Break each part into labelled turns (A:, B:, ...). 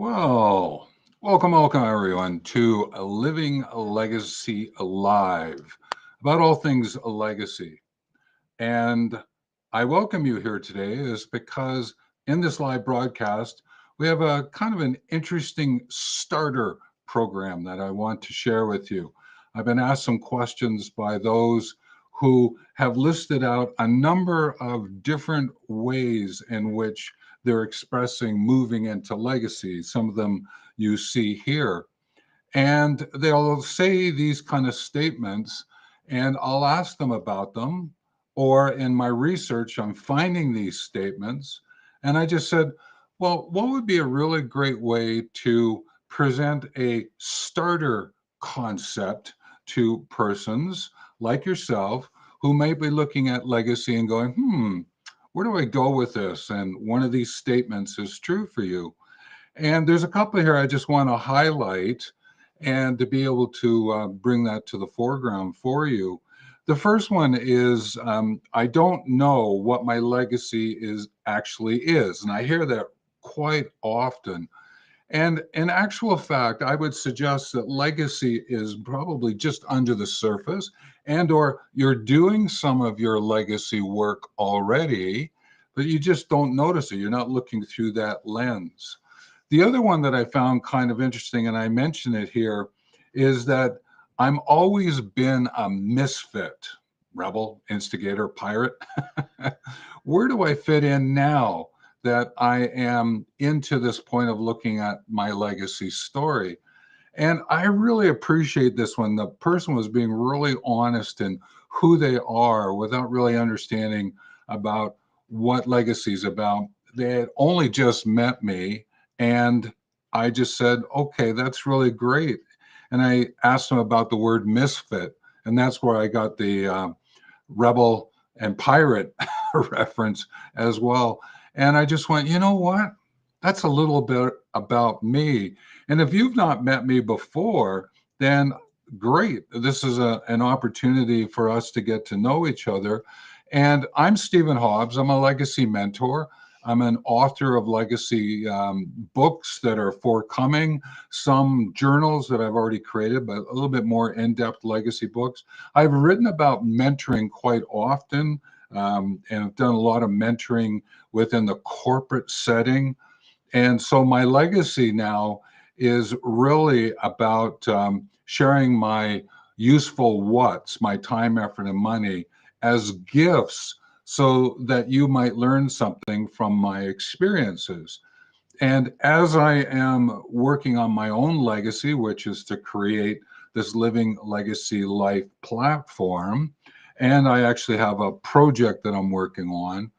A: Well, welcome everyone to a Living a Legacy Alive, about all things a legacy. And I welcome you here today is because in this live broadcast, we have a kind of an interesting starter program that I want to share with you. I've been asked some questions by those who have listed out a number of different ways in which they're expressing moving into legacy. Some of them you see here. And they'll say these kind of statements, and I'll ask them about them. Or in my research, I'm finding these statements. And I just said, well, what would be a really great way to present a starter concept to persons like yourself who may be looking at legacy and going, where do I go with this? And one of these statements is true for you. And there's a couple here I just want to highlight and to be able to bring that to the foreground for you. The first one is I don't know what my legacy is. And I hear that quite often. And in actual fact, I would suggest that legacy is probably just under the surface, and or you're doing some of your legacy work already, but you just don't notice it. You're not looking through that lens. The other one that I found kind of interesting, and I mention it here, is that I'm always been a misfit, rebel, instigator, pirate. Where do I fit in now that I am into this point of looking at my legacy story? And I really appreciate this one. The person was being really honest in who they are without really understanding about what legacy is about. They had only just met me, and I just said, okay, that's really great. And I asked them about the word misfit, and that's where I got the rebel and pirate reference as well. And I just went, you know what? That's a little bit about me. And if you've not met me before, then great. This is an opportunity for us to get to know each other. And I'm Stephen Hobbs. I'm a legacy mentor. I'm an author of legacy books that are forthcoming, some journals that I've already created, but a little bit more in-depth legacy books. I've written about mentoring quite often, and I've done a lot of mentoring within the corporate setting. And so my legacy now is really about sharing my useful what's, my time, effort, and money as gifts so that you might learn something from my experiences. And as I am working on my own legacy, which is to create this Living Legacy Life platform, and I actually have a project that I'm working on,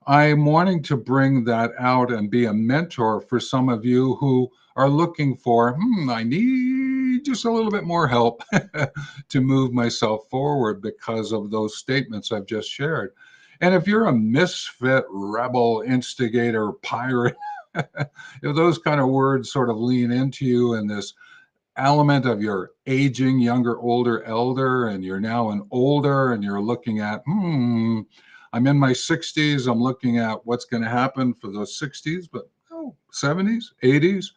A: I'm wanting to bring that out and be a mentor for some of you who are looking for, I need just a little bit more help to move myself forward because of those statements I've just shared. And if you're a misfit, rebel, instigator, pirate, if those kind of words sort of lean into you and this element of your aging, younger, older, elder, and you're now an older and you're looking at, I'm in my 60s. I'm looking at what's going to happen for those 60s, but 70s, 80s.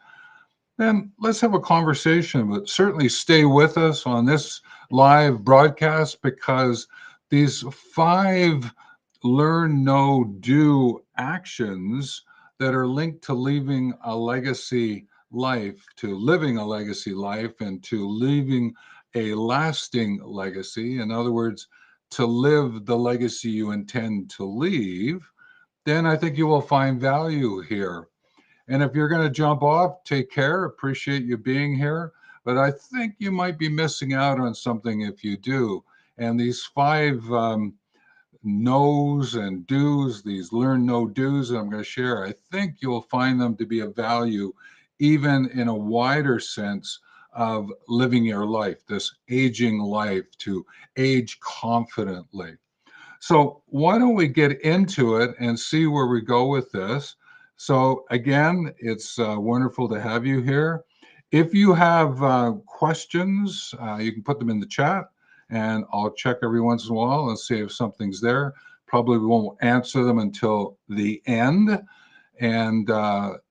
A: Then let's have a conversation, but certainly stay with us on this live broadcast because these 5 learn, know, do actions that are linked to leaving a legacy life, to living a legacy life, and to leaving a lasting legacy. In other words, to live the legacy you intend to leave, then I think you will find value here. And if you're going to jump off, take care. Appreciate you being here. But I think you might be missing out on something if you do. And these 5 knows and do's, these learn, know, do's that I'm going to share, I think you'll find them to be of value, even in a wider sense of living your life, this aging life, to age confidently. So why don't we get into it and see where we go with this? So again, it's wonderful to have you here. If you have questions, you can put them in the chat and I'll check every once in a while and see if something's there. Probably won't answer them until the end. And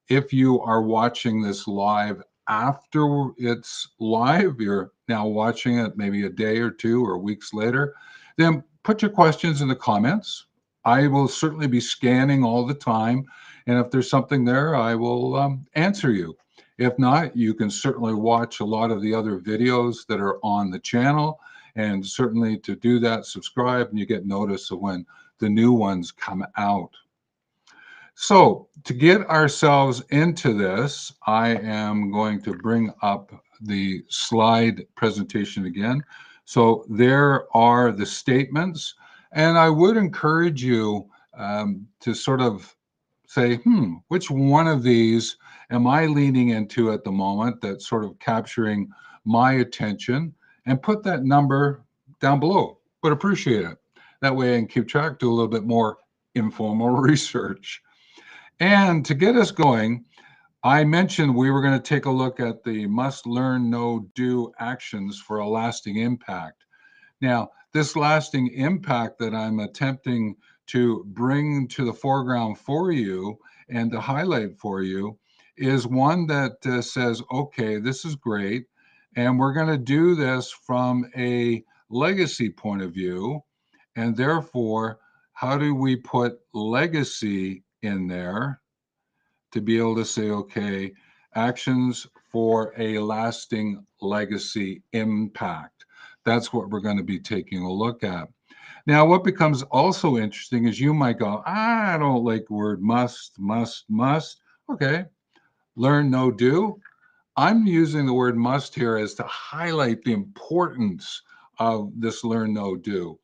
A: if you are watching this live after it's live, you're now watching it maybe a day or two or weeks later, then put your questions in the comments. I will certainly be scanning all the time. And if there's something there, I will answer you. If not, you can certainly watch a lot of the other videos that are on the channel. And certainly to do that, subscribe and you get notice of when the new ones come out. So to get ourselves into this, I am going to bring up the slide presentation again. So there are the statements, and I would encourage you to sort of say, which one of these am I leaning into at the moment that's sort of capturing my attention, and put that number down below. But appreciate it. That way I can keep track, do a little bit more informal research. And to get us going, I mentioned we were going to take a look at the must learn, know, do actions for a lasting impact. Now, this lasting impact that I'm attempting to bring to the foreground for you and to highlight for you is one that says, okay, this is great. And we're going to do this from a legacy point of view. And therefore, how do we put legacy in there to be able to say, okay, actions for a lasting legacy impact? That's what we're going to be taking a look at. Now, what becomes also interesting is you might go, I don't like the word must, must, must. Okay, learn, know, do. I'm using the word must here as to highlight the importance of this learn, know, do.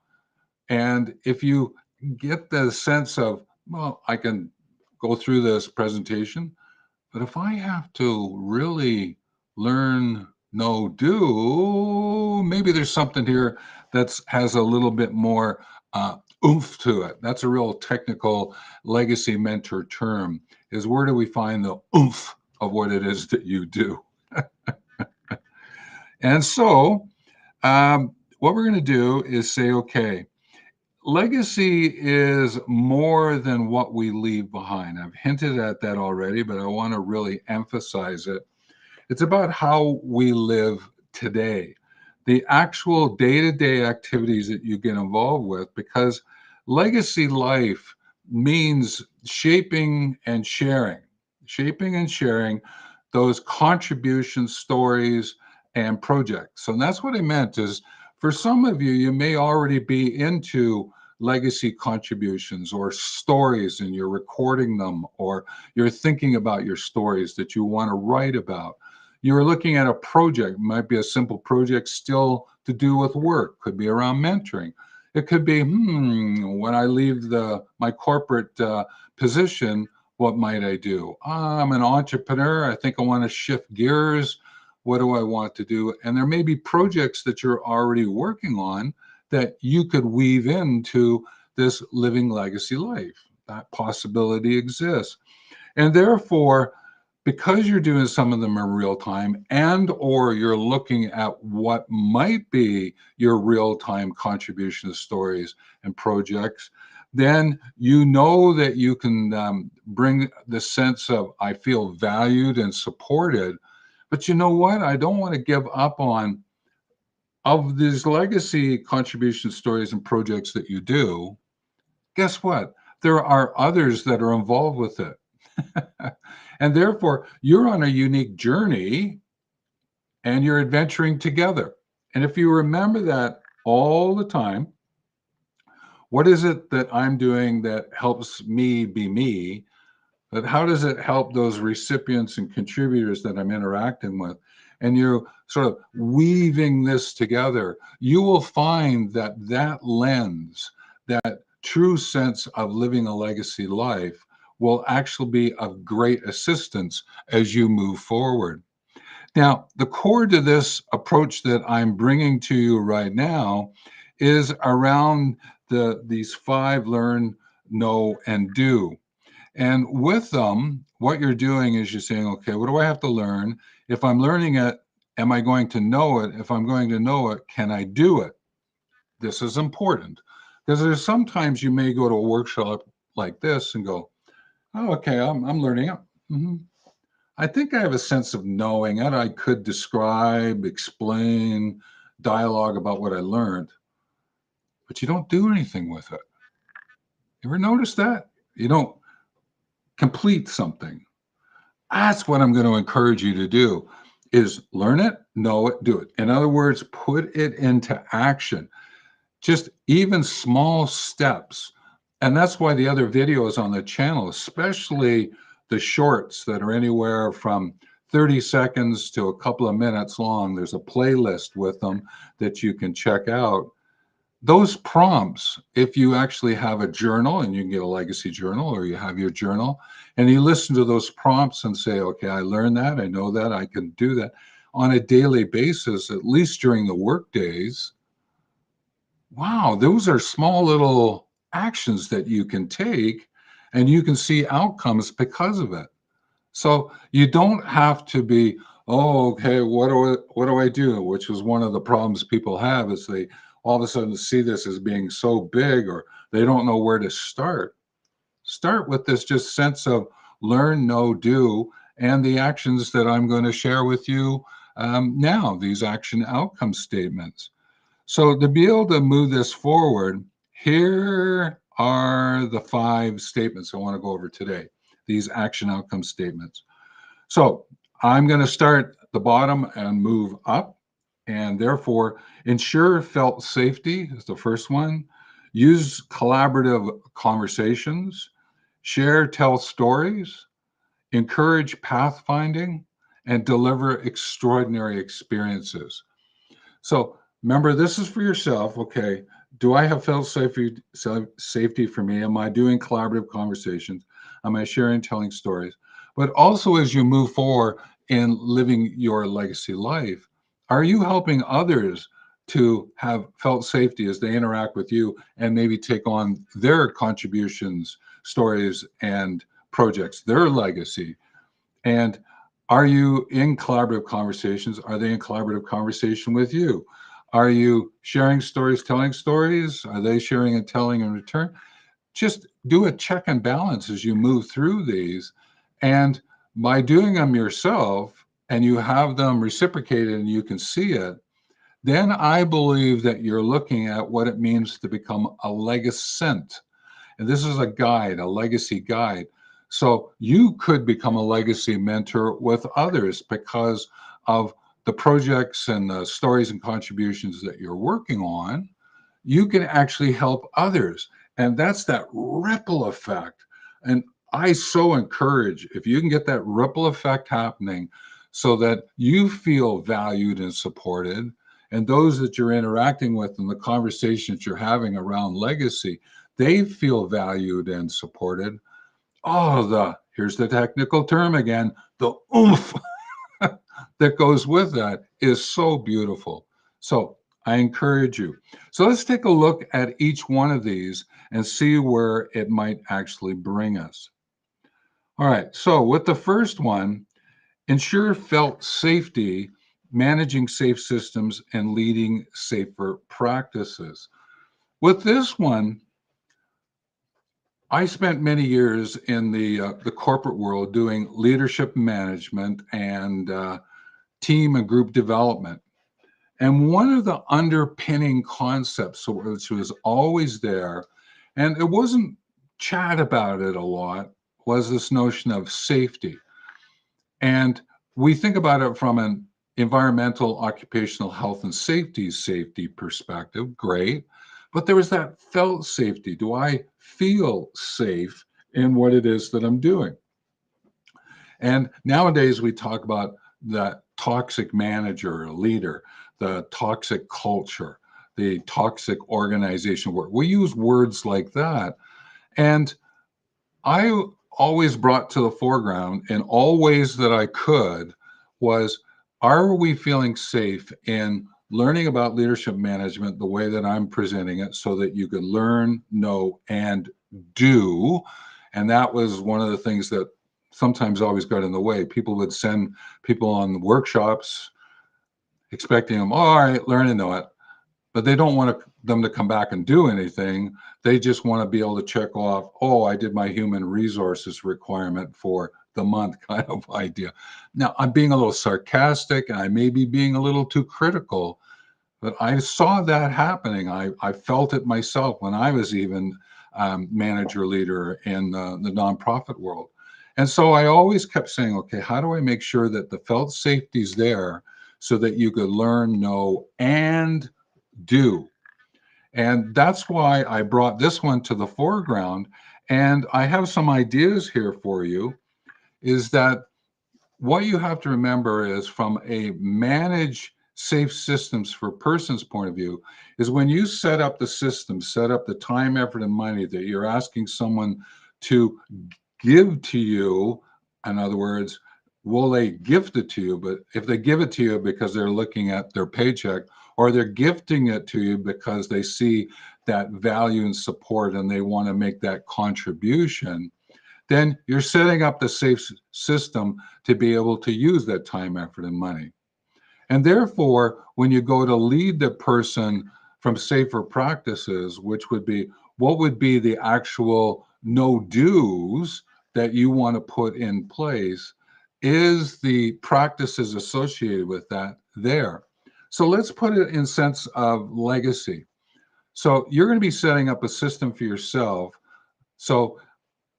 A: And if you get the sense of, well, I can go through this presentation, but if I have to really learn, know, do, maybe there's something here that has a little bit more oomph to it. That's a real technical legacy mentor term, is where do we find the oomph of what it is that you do? And so what we're going to do is say, okay, legacy is more than what we leave behind. I've hinted at that already, but I want to really emphasize it. It's about how we live today, the actual day-to-day activities that you get involved with, because legacy life means shaping and sharing those contribution stories and projects. So that's what I meant is, for some of you, you may already be into legacy contributions or stories and you're recording them, or you're thinking about your stories that you want to write about. You're looking at a project, might be a simple project still to do with work, could be around mentoring. It could be, when I leave my corporate position, what might I do? I'm an entrepreneur. I think I want to shift gears. What do I want to do? And there may be projects that you're already working on that you could weave into this living legacy life. That possibility exists. And therefore, because you're doing some of them in real time, and or you're looking at what might be your real time contribution to stories and projects, then you know that you can bring the sense of, I feel valued and supported. But you know what? I don't want to give up on, of these legacy contribution stories and projects that you do. Guess what? There are others that are involved with it. And therefore, you're on a unique journey and you're adventuring together. And if you remember that all the time, what is it that I'm doing that helps me be me? But how does it help those recipients and contributors that I'm interacting with? And you're sort of weaving this together, you will find that that lens, that true sense of living a legacy life, will actually be of great assistance as you move forward. Now, the core to this approach that I'm bringing to you right now is around these 5 learn, know, and do. And with them, what you're doing is you're saying, okay, what do I have to learn? If I'm learning it, am I going to know it? If I'm going to know it, can I do it? This is important because there's sometimes you may go to a workshop like this and go, Oh, okay, I'm learning it. Mhm. I think I have a sense of knowing it. I could describe, explain, dialogue about what I learned, but you don't do anything with it. You ever notice that? You don't complete something. That's what I'm going to encourage you to do is learn it, know it, do it. In other words, put it into action. Just even small steps. And that's why the other videos on the channel, especially the shorts that are anywhere from 30 seconds to a couple of minutes long, there's a playlist with them that you can check out. Those prompts, if you actually have a journal and you can get a legacy journal or you have your journal and you listen to those prompts and say, okay, I learned that, I know that, I can do that on a daily basis, at least during the work days. Wow, those are small little actions that you can take and you can see outcomes because of it. So you don't have to be, oh, okay, what do I do? Which is one of the problems people have is they all of a sudden see this as being so big or they don't know where to start. Start with this just sense of learn, know, do, and the actions that I'm going to share with you now, these action outcome statements. So to be able to move this forward, here are the 5 statements I want to go over today, these action outcome statements. So I'm going to start at the bottom and move up. And therefore, ensure felt safety is the first one. Use collaborative conversations. Share, tell stories. Encourage pathfinding and deliver extraordinary experiences. So remember, this is for yourself. Okay, do I have felt safety for me? Am I doing collaborative conversations? Am I sharing, telling stories? But also, as you move forward in living your legacy life, are you helping others to have felt safety as they interact with you and maybe take on their contributions, stories, and projects, their legacy? And are you in collaborative conversations? Are they in collaborative conversation with you? Are you sharing stories, telling stories? Are they sharing and telling in return? Just do a check and balance as you move through these. And by doing them yourself and you have them reciprocated and you can see it, then I believe that you're looking at what it means to become a legacynt. And this is a guide, a legacy guide. So you could become a legacy mentor with others because of the projects and the stories and contributions that you're working on. You can actually help others. And that's that ripple effect. And I so encourage if you can get that ripple effect happening so that you feel valued and supported, and those that you're interacting with and the conversations you're having around legacy, they feel valued and supported. Oh, here's the technical term again, the oomph that goes with that is so beautiful. So I encourage you. So let's take a look at each one of these and see where it might actually bring us. All right. So with the first one, ensure felt safety, managing safe systems, and leading safer practices. With this one, I spent many years in the corporate world doing leadership management and team and group development. And one of the underpinning concepts, which was always there, and it wasn't chat about it a lot, was this notion of safety. And we think about it from an environmental, occupational health and safety perspective. Great. But there was that felt safety. Do I feel safe in what it is that I'm doing? And nowadays we talk about the toxic manager or leader, the toxic culture, the toxic organization work. We use words like that. And I always brought to the foreground in all ways that I could was, are we feeling safe in learning about leadership management the way that I'm presenting it so that you can learn, know, and do? And that was one of the things that sometimes always got in the way. People would send people on workshops expecting them, oh, all right, learn and know it. but they don't want them to come back and do anything. They just want to be able to check off, oh, I did my human resources requirement for the month kind of idea. Now, I'm being a little sarcastic and I may be being a little too critical, but I saw that happening. I felt it myself when I was even manager leader in the nonprofit world. And so I always kept saying, okay, how do I make sure that the felt safety is there so that you could learn, know, and do? And that's why I brought this one to the foreground. And I have some ideas here for you, is that what you have to remember is from a manage safe systems for persons point of view is when you set up the system, set up the time, effort, and money that you're asking someone to give to you. In other words, will they gift it to you? But if they give it to you because they're looking at their paycheck, or they're gifting it to you because they see that value and support and they want to make that contribution, then you're setting up the safe system to be able to use that time, effort, and money. And therefore, when you go to lead the person from safer practices, which would be what would be the actual no do's that you want to put in place, is the practices associated with that there. So let's put it in sense of legacy. So you're going to be setting up a system for yourself. So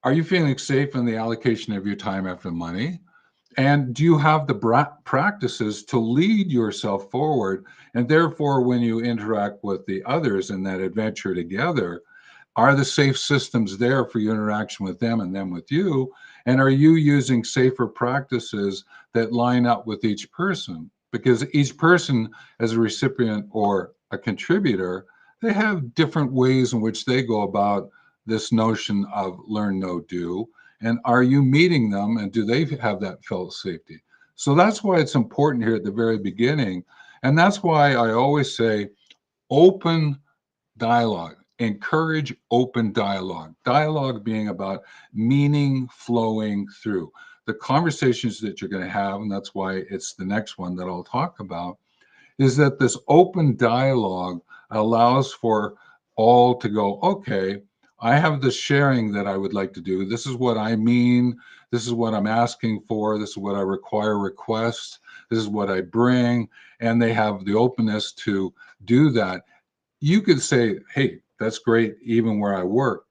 A: are you feeling safe in the allocation of your time, effort, and money? And do you have the practices to lead yourself forward? And therefore, when you interact with the others in that adventure together, are the safe systems there for your interaction with them and them with you? And are you using safer practices that line up with each person? Because each person, as a recipient or a contributor, they have different ways in which they go about this notion of learn, know, do. And are you meeting them and do they have that felt safety? So that's why it's important here at the very beginning. And that's why I always say open dialogue. Encourage open dialogue. Dialogue being about meaning flowing through. The conversations that you're going to have, and that's why it's the next one that I'll talk about, is that this open dialogue allows for all to go, okay, I have this sharing that I would like to do. This is what I mean. This is what I'm asking for. This is what I request. This is what I bring. And they have the openness to do that. You could say, hey, that's great, even where I work.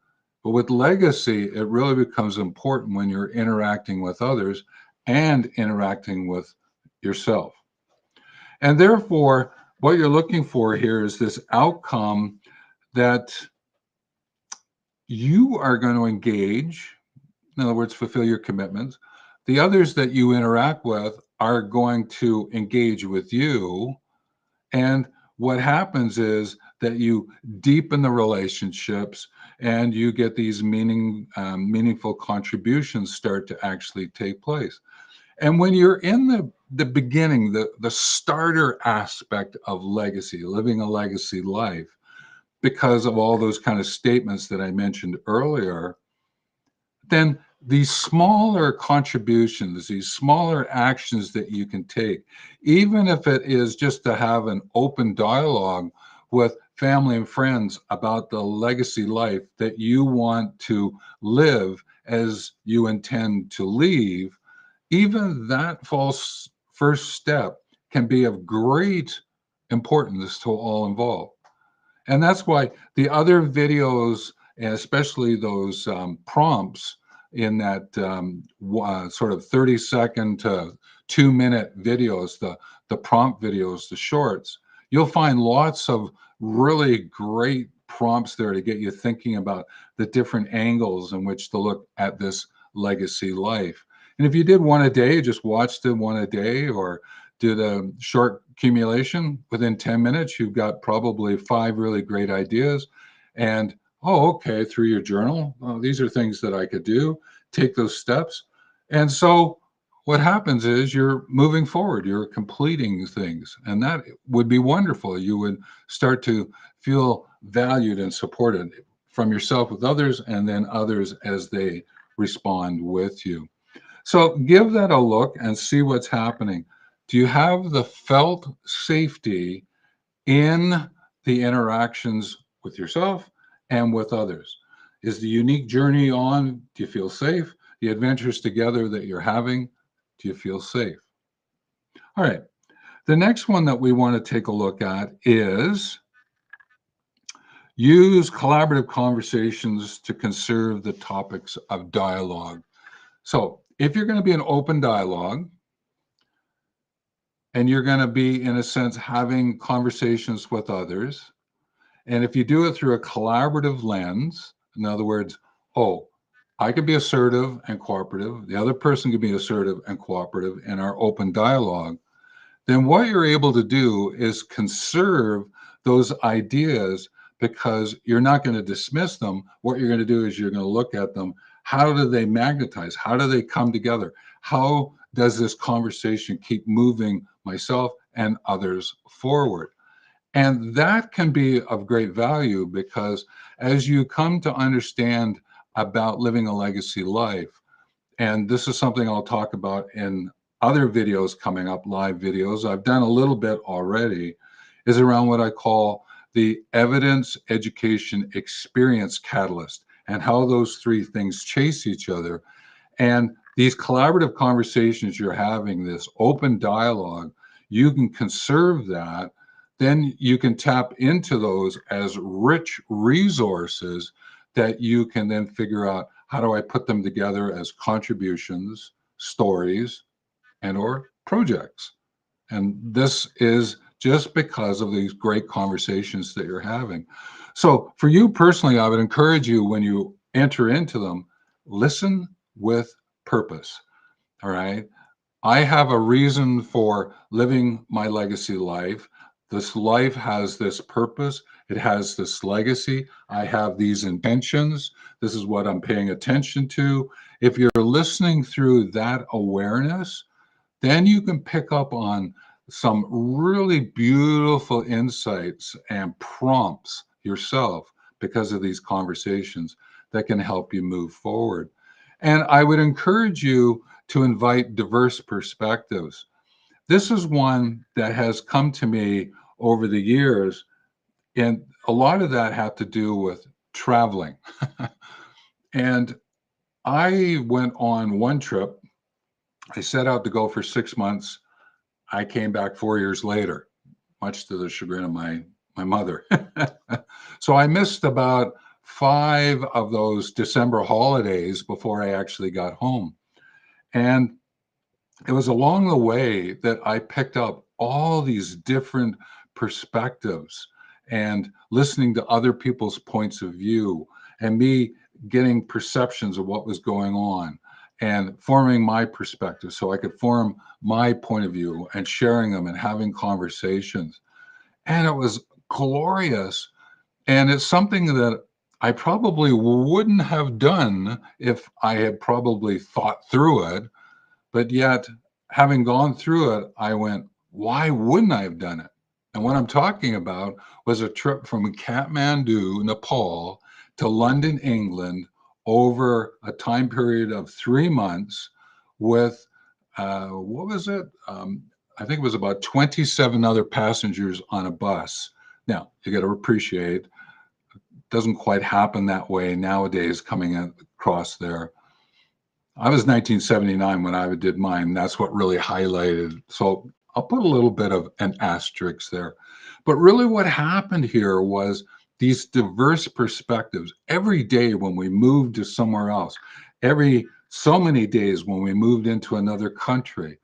A: But with legacy, it really becomes important when you're interacting with others and interacting with yourself. And therefore, what you're looking for here is this outcome that you are going to engage, in other words, fulfill your commitments. The others that you interact with are going to engage with you. And what happens is that you deepen the relationships and you get these meaningful contributions start to actually take place. And when you're in the beginning, the starter aspect of legacy, living a legacy life, because of all those kind of statements that I mentioned earlier, then these smaller contributions, these smaller actions that you can take, even if it is just to have an open dialogue with family and friends about the legacy life that you want to live as you intend to leave, even that false first step can be of great importance to all involved. And that's why the other videos, and especially those prompts in that sort of 30-second to 2-minute videos, the prompt videos, the shorts, you'll find lots of really great prompts there to get you thinking about the different angles in which to look at this legacy life. And if you did one a day, just watched it one a day, or did a short accumulation, within 10 minutes, you've got probably 5 really great ideas. And, oh, okay, through your journal, oh, these are things that I could do, take those steps. And so what happens is you're moving forward, you're completing things, and that would be wonderful. You would start to feel valued and supported from yourself with others, and then others as they respond with you. So give that a look and see what's happening. Do you have the felt safety in the interactions with yourself and with others. Is the unique journey on? Do you feel safe? The adventures together that you're having, do you feel safe? All right. The next one that we want to take a look at is use collaborative conversations to conserve the topics of dialogue. So, if you're going to be an open dialogue and you're going to be, in a sense, having conversations with others, and if you do it through a collaborative lens, in other words, oh, I could be assertive and cooperative, the other person could be assertive and cooperative in our open dialogue, then what you're able to do is conserve those ideas because you're not going to dismiss them. What you're going to do is you're going to look at them. How do they magnetize? How do they come together? How does this conversation keep moving myself and others forward? And that can be of great value because as you come to understand about living a legacy life, and this is something I'll talk about in other videos coming up, live videos, I've done a little bit already, is around what I call the evidence education experience catalyst and how those three things chase each other. And these collaborative conversations you're having, this open dialogue, you can conserve that. Then you can tap into those as rich resources that you can then figure out how do I put them together as contributions, stories, and or projects. And this is just because of these great conversations that you're having. So for you personally, I would encourage you when you enter into them, listen with purpose. All right. I have a reason for living my legacy life. This life has this purpose. It has this legacy. I have these intentions. This is what I'm paying attention to. If you're listening through that awareness, then you can pick up on some really beautiful insights and prompts yourself because of these conversations that can help you move forward. And I would encourage you to invite diverse perspectives. This is one that has come to me over the years, and a lot of that had to do with traveling. And I went on one trip. I set out to go for 6 months. I came back 4 years later, much to the chagrin of my mother. So I missed about 5 of those December holidays before I actually got home. And it was along the way that I picked up all these different perspectives and listening to other people's points of view and me getting perceptions of what was going on and forming my perspective so I could form my point of view and sharing them and having conversations. And it was glorious. And it's something that I probably wouldn't have done if I had probably thought through it, but yet, having gone through it, I went, why wouldn't I have done it? And what I'm talking about was a trip from Kathmandu, Nepal, to London, England, over a time period of 3 months with, what was it? I think it was about 27 other passengers on a bus. Now, you got to appreciate, it doesn't quite happen that way nowadays coming across there. I was 1979 when I did mine. That's what really highlighted. So I'll put a little bit of an asterisk there. But really, what happened here was these diverse perspectives. Every day when we moved to somewhere else, every so many days when we moved into another country,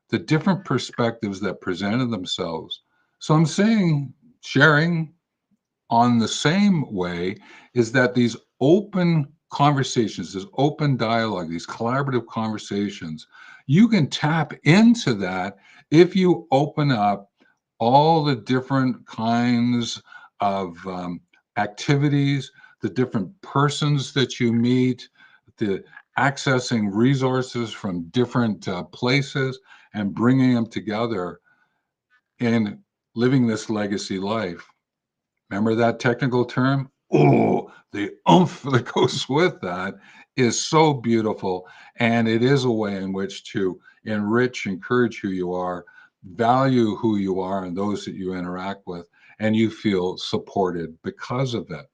A: the different perspectives that presented themselves. So I'm saying, sharing on the same way is that these open conversations, this open dialogue, these collaborative conversations, you can tap into that if you open up all the different kinds of activities, the different persons that you meet, the accessing resources from different places and bringing them together in living this legacy life. Remember that technical term? Oh, the oomph that goes with that is so beautiful. And it is a way in which to enrich, encourage who you are, value who you are and those that you interact with, and you feel supported because of it.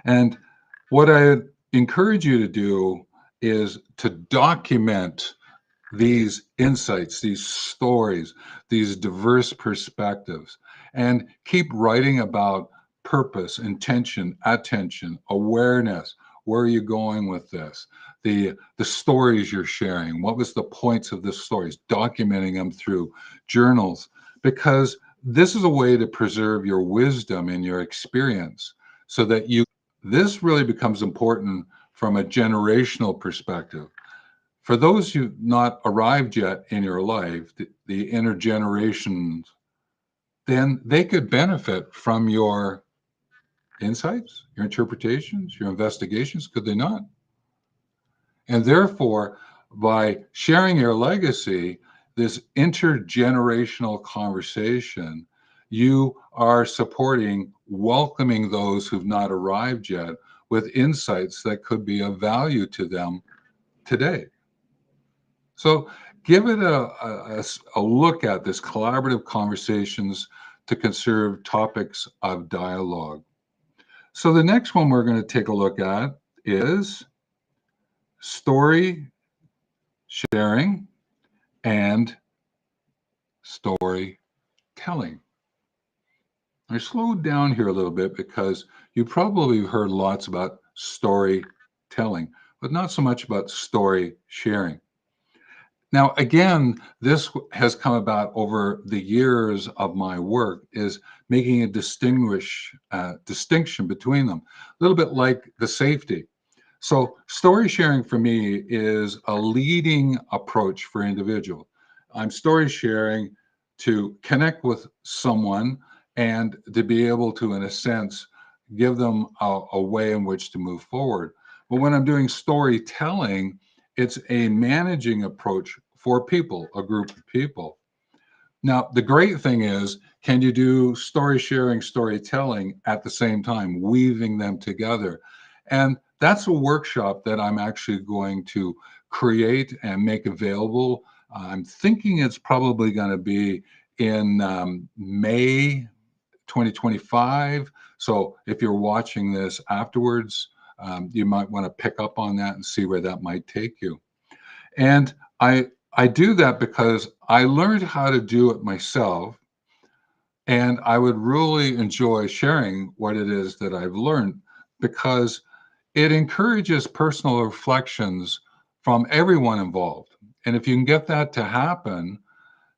A: And what I encourage you to do is to document these insights, these stories, these diverse perspectives, and keep writing about purpose, intention, attention, awareness. Where are you going with this? The stories you're sharing. What was the points of the stories? Documenting them through journals, because this is a way to preserve your wisdom and your experience so that you this really becomes important from a generational perspective. For those who've not arrived yet in your life, the intergenerations, then they could benefit from your insights, your interpretations, your investigations, could they not? And therefore, by sharing your legacy, this intergenerational conversation, you are supporting, welcoming those who've not arrived yet with insights that could be of value to them today. So give it a look at this collaborative conversations to conserve topics of dialogue. So the next one we're going to take a look at is story sharing and storytelling. I slowed down here a little bit because you probably heard lots about storytelling, but not so much about story sharing. Now, again, this has come about over the years of my work, is making a distinction between them, a little bit like the safety. So story sharing for me is a leading approach for individual. I'm story sharing to connect with someone and to be able to, in a sense, give them a way in which to move forward. But when I'm doing storytelling, it's a managing approach for people, a group of people. Now, the great thing is, can you do story sharing, storytelling at the same time, weaving them together? And that's a workshop that I'm actually going to create and make available. I'm thinking it's probably going to be in May 2025. So if you're watching this afterwards, you might want to pick up on that and see where that might take you. And I do that because I learned how to do it myself, and I would really enjoy sharing what it is that I've learned, because it encourages personal reflections from everyone involved. And if you can get that to happen,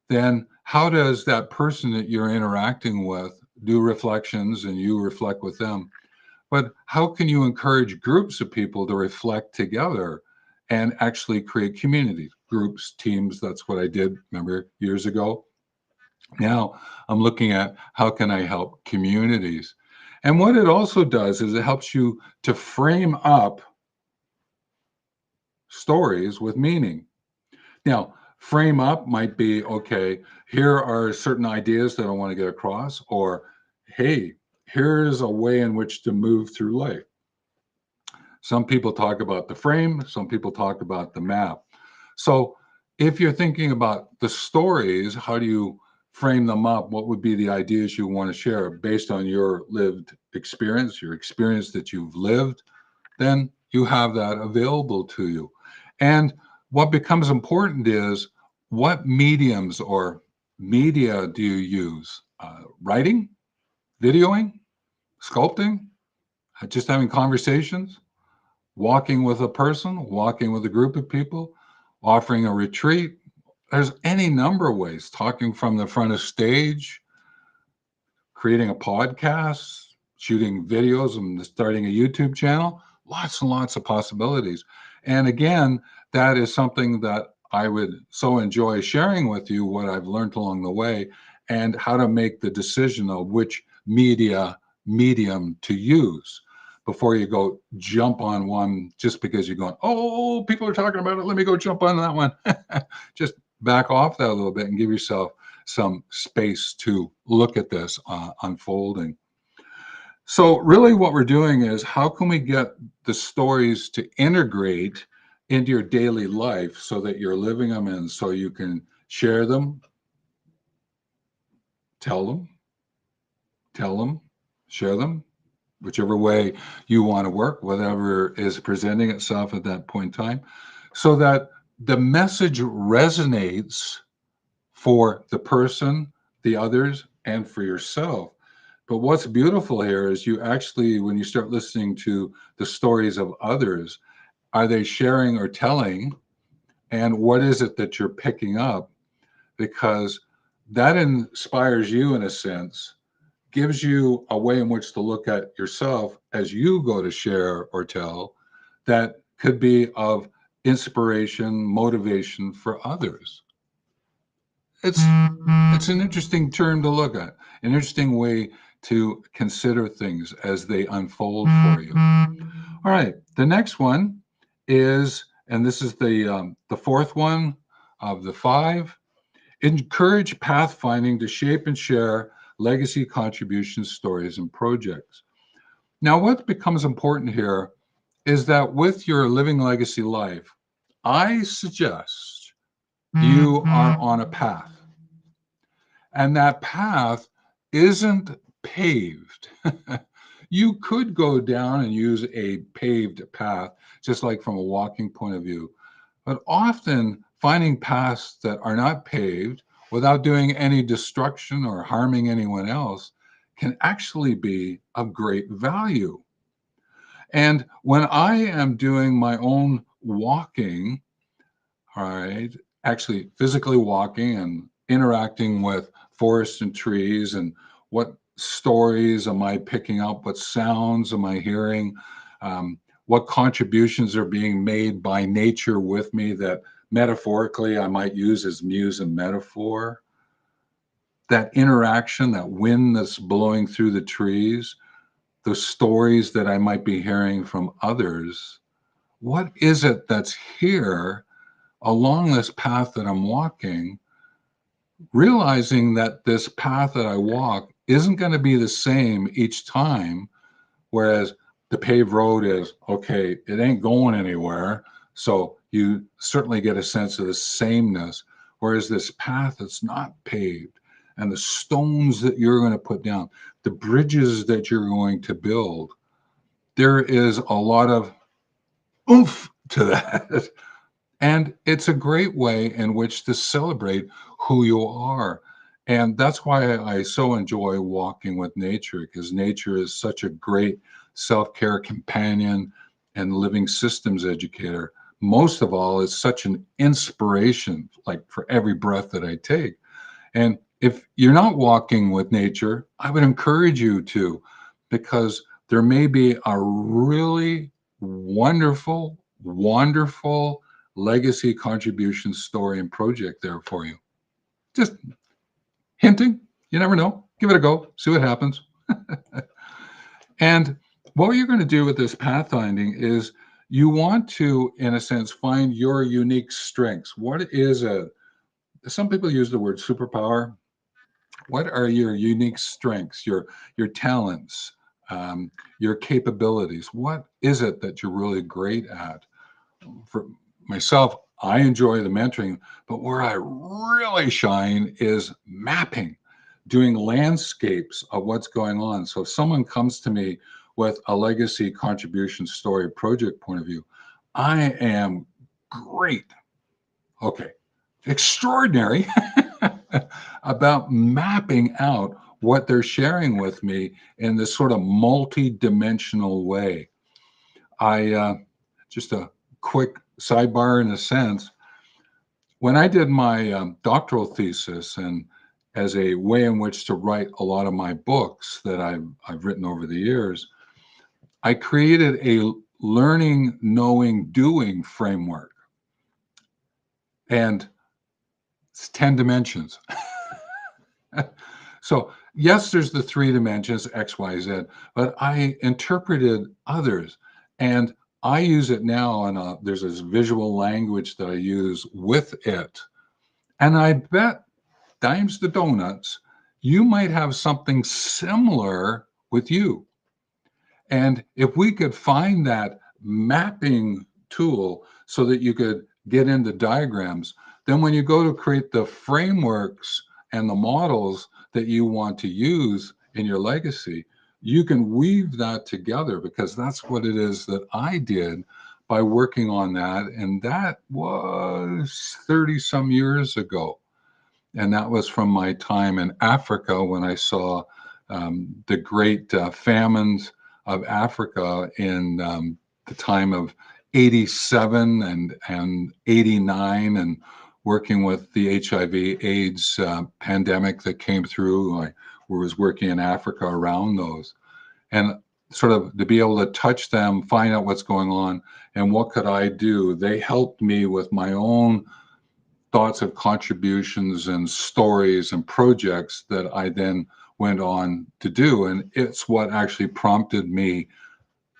A: then how does that person that you're interacting with do reflections and you reflect with them? But how can you encourage groups of people to reflect together and actually create communities, groups, teams? That's what I did, remember, years ago. Now I'm looking at how can I help communities? And what it also does is it helps you to frame up stories with meaning. Now, frame up might be, okay, here are certain ideas that I want to get across, or hey, here's a way in which to move through life. Some people talk about the frame, some people talk about the map. So if you're thinking about the stories, how do you frame them up? What would be the ideas you want to share based on your lived experience, your experience that you've lived? Then you have that available to you. And what becomes important is, what mediums or media do you use? Writing, videoing, sculpting, just having conversations? Walking with a person, walking with a group of people, offering a retreat. There's any number of ways, talking from the front of stage, creating a podcast, shooting videos, and starting a YouTube channel. Lots and lots of possibilities. And again, that is something that I would so enjoy sharing with you, what I've learned along the way and how to make the decision of which medium to use before you go jump on one just because you're going, oh, people are talking about it, let me go jump on that one. Just back off that a little bit and give yourself some space to look at this unfolding. So really what we're doing is, how can we get the stories to integrate into your daily life so that you're living them and so you can share them, tell them, tell them, share them, whichever way you want to work, whatever is presenting itself at that point in time, so that the message resonates for the person, the others, and for yourself. But what's beautiful here is you actually, when you start listening to the stories of others, are they sharing or telling? And what is it that you're picking up? Because that inspires you in a sense, gives you a way in which to look at yourself as you go to share or tell that could be of inspiration, motivation for others. It's an interesting term to look at, an interesting way to consider things as they unfold for you. All right, the next one is, and this is the fourth one of the five. Encourage pathfinding to shape and share legacy contributions, stories, and projects. Now, what becomes important here is that with your living legacy life, I suggest you are on a path, and that path isn't paved. You could go down and use a paved path, just like from a walking point of view. But often finding paths that are not paved without doing any destruction or harming anyone else can actually be of great value. And when I am doing my own walking, all right, actually physically walking and interacting with forests and trees, and what stories am I picking up? What sounds am I hearing? What contributions are being made by nature with me that metaphorically I might use as muse and metaphor? That interaction, that wind that's blowing through the trees, the stories that I might be hearing from others. What is it that's here along this path that I'm walking, realizing that this path that I walk isn't going to be the same each time, whereas the paved road is, okay, it ain't going anywhere. So you certainly get a sense of the sameness, whereas this path that's not paved and the stones that you're going to put down, the bridges that you're going to build, there is a lot of oomph to that. And it's a great way in which to celebrate who you are. And that's why I so enjoy walking with nature, because nature is such a great self care companion and living systems educator. Most of all, it's such an inspiration, like for every breath that I take. And if you're not walking with nature, I would encourage you to, because there may be a really wonderful, wonderful legacy contribution story and project there for you. Just hinting, you never know. Give it a go, see what happens. And what you're going to do with this pathfinding is you want to, in a sense, find your unique strengths. What is some people use the word superpower. What are your unique strengths, your talents, your capabilities? What is it that you're really great at? For myself, I enjoy the mentoring, but where I really shine is mapping, doing landscapes of what's going on. So if someone comes to me with a legacy contribution story project point of view, I am great. Okay, extraordinary about mapping out what they're sharing with me in this sort of multi-dimensional way. I just a quick sidebar in a sense. When I did my doctoral thesis, and as a way in which to write a lot of my books that I've written over the years, I created a learning, knowing, doing framework. And it's 10 dimensions. So, yes, there's the three dimensions, X, Y, Z, but I interpreted others. And I use it now, and there's this visual language that I use with it. And I bet dimes to donuts, you might have something similar with you. And if we could find that mapping tool so that you could get into diagrams, then when you go to create the frameworks and the models that you want to use in your legacy, you can weave that together, because that's what it is that I did by working on that. And that was 30 some years ago. And that was from my time in Africa when I saw the great famines of Africa in the time of 87 and 89, and working with the HIV/AIDS pandemic that came through. I was working in Africa around those, and sort of to be able to touch them, find out what's going on, and what could I do. They helped me with my own thoughts of contributions and stories and projects that I then went on to do. And it's what actually prompted me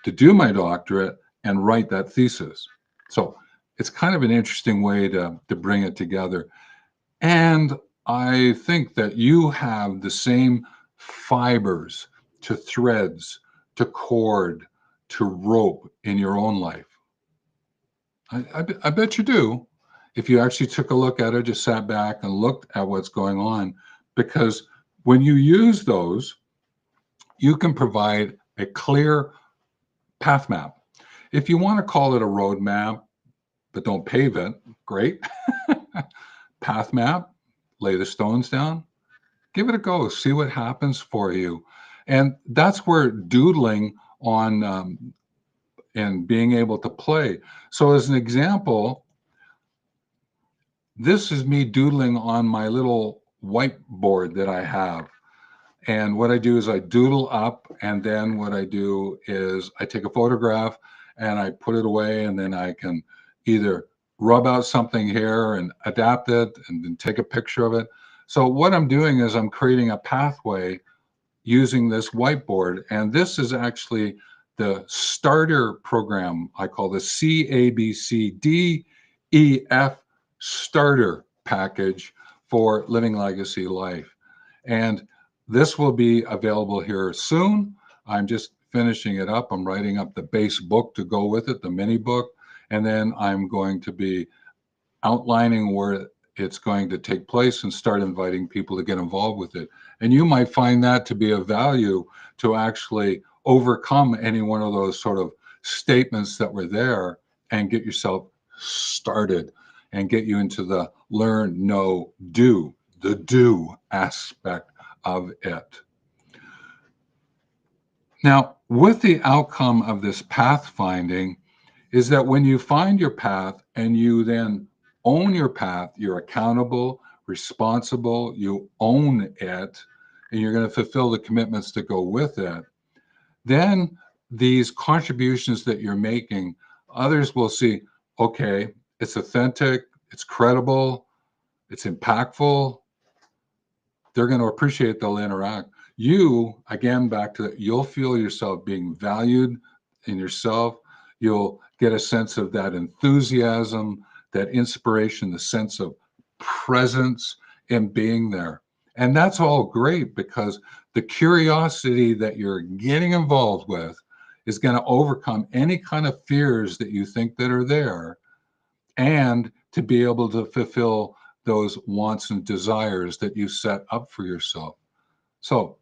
A: to do my doctorate and write that thesis. So it's kind of an interesting way to bring it together. And I think that you have the same fibers to threads, to cord, to rope in your own life. I bet you do. If you actually took a look at it, just sat back and looked at what's going on, because when you use those, you can provide a clear path map. If you want to call it a road map, but don't pave it, great. Path map, lay the stones down, give it a go, see what happens for you. And that's where doodling on and being able to play. So, as an example, this is me doodling on my little whiteboard that I have. And what I do is I doodle up, and then what I do is I take a photograph and I put it away, and then I can either rub out something here and adapt it and then take a picture of it. So what I'm doing is I'm creating a pathway using this whiteboard. And this is actually the starter program. I call the CABCDEF starter package for Living Legacy Life. And this will be available here soon. I'm just finishing it up. I'm writing up the base book to go with it, the mini book. And then I'm going to be outlining where it's going to take place and start inviting people to get involved with it. And you might find that to be of value to actually overcome any one of those sort of statements that were there and get yourself started and get you into the learn, know, do, the do aspect of it. Now, with the outcome of this path finding is that when you find your path and you then own your path, you're accountable, responsible, you own it, and you're going to fulfill the commitments that go with it. Then these contributions that you're making, others will see, okay, it's authentic, it's credible, it's impactful. They're going to appreciate, they'll interact. You, again, back to that, you'll feel yourself being valued in yourself. You'll get a sense of that enthusiasm, that inspiration, the sense of presence in being there. And that's all great, because the curiosity that you're getting involved with is going to overcome any kind of fears that you think that are there, and to be able to fulfill those wants and desires that you set up for yourself. So,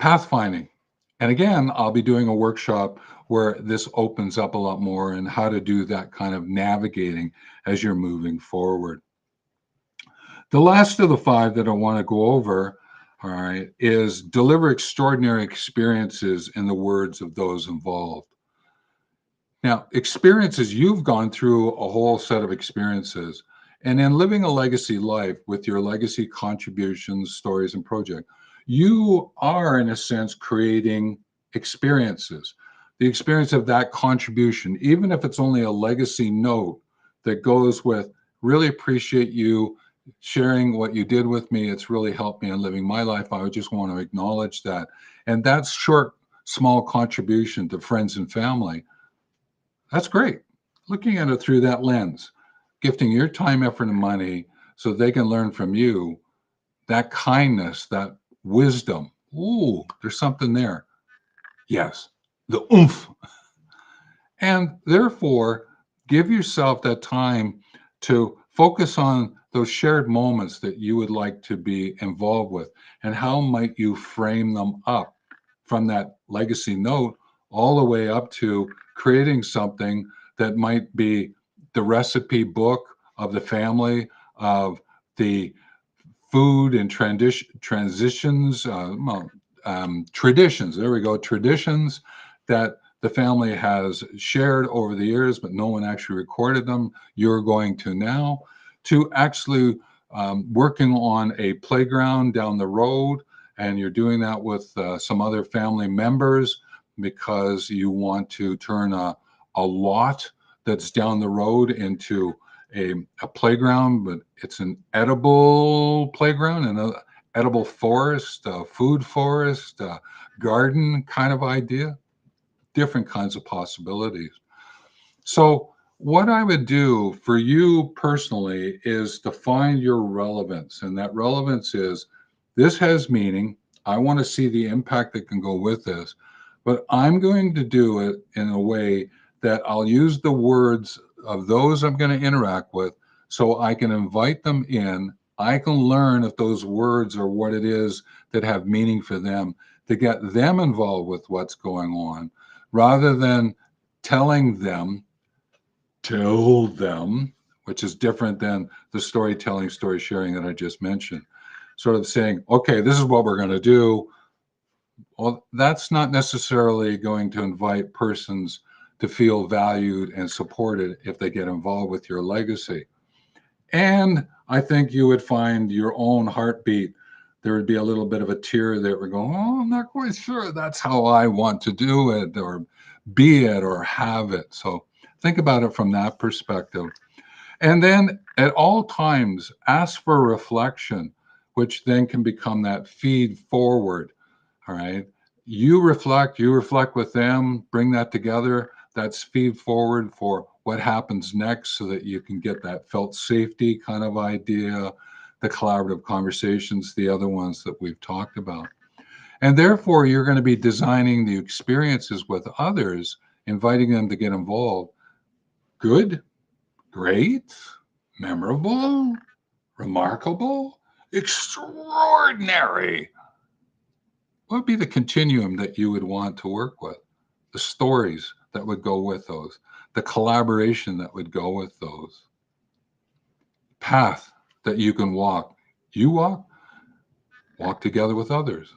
A: pathfinding. And again, I'll be doing a workshop where this opens up a lot more and how to do that kind of navigating as you're moving forward. The last of the 5 that I want to go over, all right, is deliver extraordinary experiences in the words of those involved. Now, experiences, you've gone through a whole set of experiences. And in living a legacy life with your legacy contributions, stories, and projects, you are, in a sense, creating experiences. The experience of that contribution, even if it's only a legacy note that goes with, really appreciate you sharing what you did with me. It's really helped me in living my life. I would just want to acknowledge that. And that short, small contribution to friends and family, that's great. Looking at it through that lens, gifting your time, effort, and money so they can learn from you, that kindness, that wisdom. Ooh, there's something there. Yes, the oomph. And therefore, give yourself that time to Focus on those shared moments that you would like to be involved with, and how might you frame them up from that legacy note all the way up to creating something that might be the recipe book of the family, of the food and transitions, traditions. There we go, traditions that the family has shared over the years, but no one actually recorded them. You're going to now, to actually working on a playground down the road, and you're doing that with some other family members because you want to turn a lot that's down the road into a playground, but it's an edible playground and an edible forest, food forest, garden kind of idea, different kinds of possibilities. So, what I would do for you personally is to find your relevance. And that relevance is, this has meaning. I want to see the impact that can go with this, but I'm going to do it in a way that I'll use the words of those I'm going to interact with so I can invite them in. I can learn if those words are what it is that have meaning for them, to get them involved with what's going on rather than telling them, tell them, which is different than the storytelling, story sharing that I just mentioned. Sort of saying, okay, this is what we're going to do. Well, that's not necessarily going to invite persons to feel valued and supported if they get involved with your legacy. And I think you would find your own heartbeat. There would be a little bit of a tear that would go, oh, I'm not quite sure that's how I want to do it, or be it, or have it. So think about it from that perspective. And then at all times, ask for reflection, which then can become that feed forward. All right. You reflect with them, bring that together. That's feed forward for what happens next so that you can get that felt safety kind of idea, the collaborative conversations, the other ones that we've talked about. And therefore, you're going to be designing the experiences with others, inviting them to get involved. Good, great, memorable, remarkable, extraordinary. What would be the continuum that you would want to work with? The stories that would go with those, the collaboration that would go with those, path that you can walk. You walk together with others.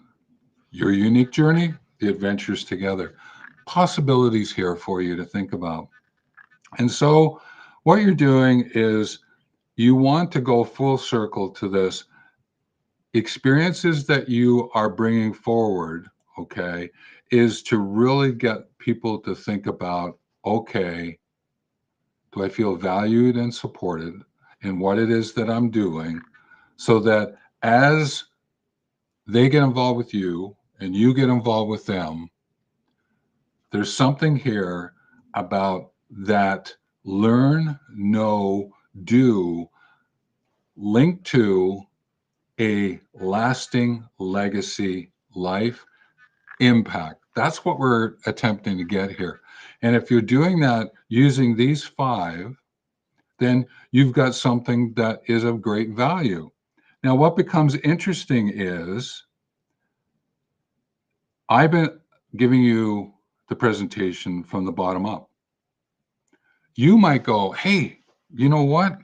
A: Your unique journey, the adventures together. Possibilities here for you to think about. And so, what you're doing is you want to go full circle to this experiences that you are bringing forward, okay, is to really get people to think about, okay, do I feel valued and supported in what it is that I'm doing? So that as they get involved with you and you get involved with them, there's something here about that learn, know, do linked to a lasting legacy life impact. That's what we're attempting to get here. And if you're doing that using these five, then you've got something that is of great value. Now, what becomes interesting is I've been giving you the presentation from the bottom up. You might go, hey, you know what?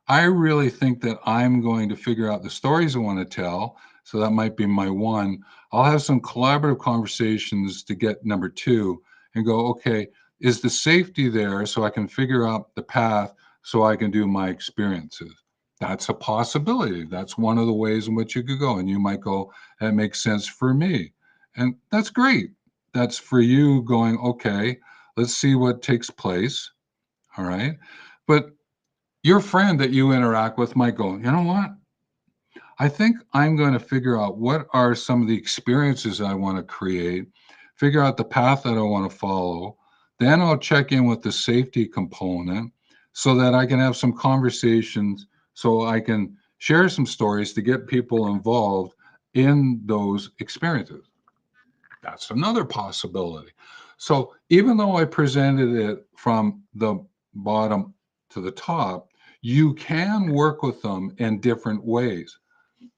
A: I really think that I'm going to figure out the stories I want to tell. So that might be my one. I'll have some collaborative conversations to get number two and go, okay, is the safety there so I can figure out the path so I can do my experiences? That's a possibility. That's one of the ways in which you could go. And you might go, that makes sense for me. And that's great. That's for you going, okay, let's see what takes place. All right. But your friend that you interact with might go, you know what? I think I'm going to figure out what are some of the experiences I want to create, figure out the path that I want to follow. Then I'll check in with the safety component so that I can have some conversations, so I can share some stories to get people involved in those experiences. That's another possibility. So even though I presented it from the bottom to the top, you can work with them in different ways.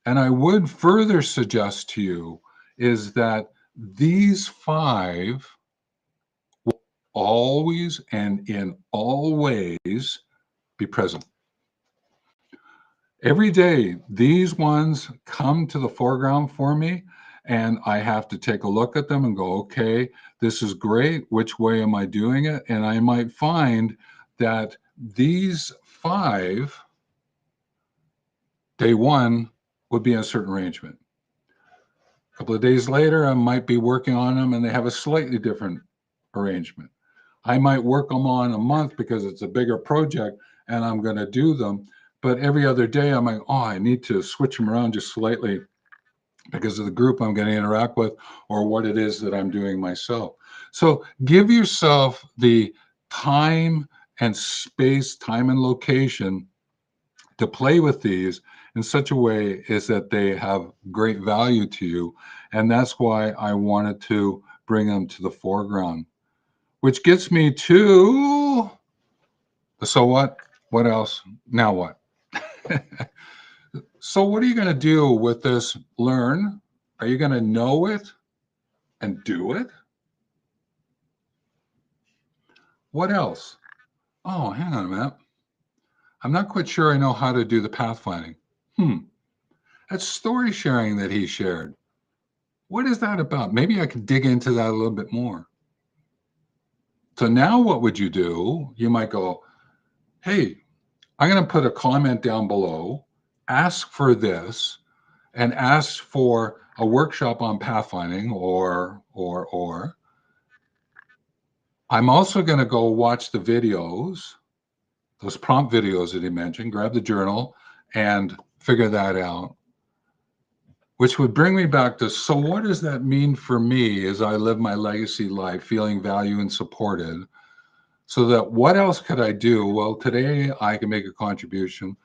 A: And I would further suggest to you is that these 5 will always and in all ways be present. Every day, these ones come to the foreground for me, and I have to take a look at them and go, okay, this is great. Which way am I doing it? And I might find that these 5, day 1 would be in a certain arrangement. A couple of days later, I might be working on them and they have a slightly different arrangement. I might work them on a month because it's a bigger project and I'm going to do them. But every other day, I'm like, oh, I need to switch them around just slightly because of the group I'm going to interact with or what it is that I'm doing myself. So give yourself the time and space, time and location to play with these in such a way is that they have great value to you. And that's why I wanted to bring them to the foreground, which gets me to the so what? What else? Now what? So what are you going to do with this learn? Are you going to know it and do it? What else? Oh, hang on a minute. I'm not quite sure I know how to do the pathfinding. That's story sharing that he shared. What is that about? Maybe I could dig into that a little bit more. So now what would you do? You might go, hey, I'm going to put a comment down below, ask for this, and ask for a workshop on pathfinding or. I'm also going to go watch the videos, those prompt videos that he mentioned, grab the journal and figure that out. Which would bring me back to, so what does that mean for me as I live my legacy life, feeling valued and supported? So that what else could I do? Well, today I can make a contribution,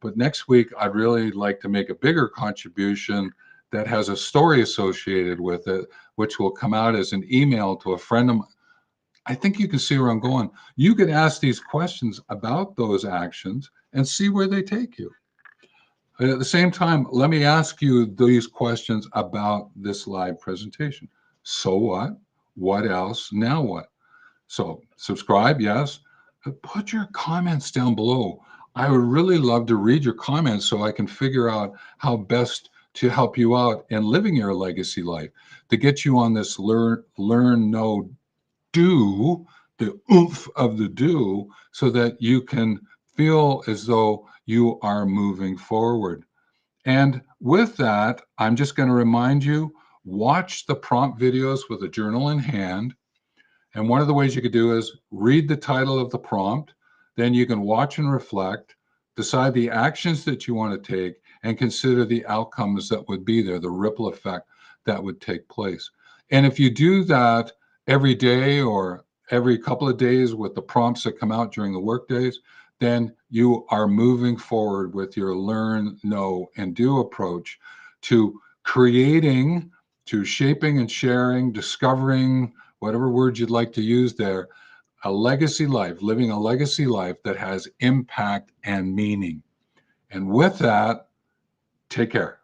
A: but next week I'd really like to make a bigger contribution that has a story associated with it, which will come out as an email to a friend of mine. I think you can see where I'm going. You could ask these questions about those actions and see where they take you. At the same time, let me ask you these questions about this live presentation. So what? What else? Now what? So subscribe, yes. But put your comments down below. I would really love to read your comments so I can figure out how best to help you out in living your legacy life, to get you on this learn, know, do, the oomph of the do, so that you can feel as though you are moving forward. And with that, I'm just going to remind you, watch the prompt videos with a journal in hand. And one of the ways you could do is read the title of the prompt. Then you can watch and reflect, decide the actions that you want to take, and consider the outcomes that would be there, the ripple effect that would take place. And if you do that every day or every couple of days with the prompts that come out during the work days, then you are moving forward with your learn, know, and do approach to creating, to shaping and sharing, discovering, whatever word you'd like to use there, a legacy life, living a legacy life that has impact and meaning. And with that, take care.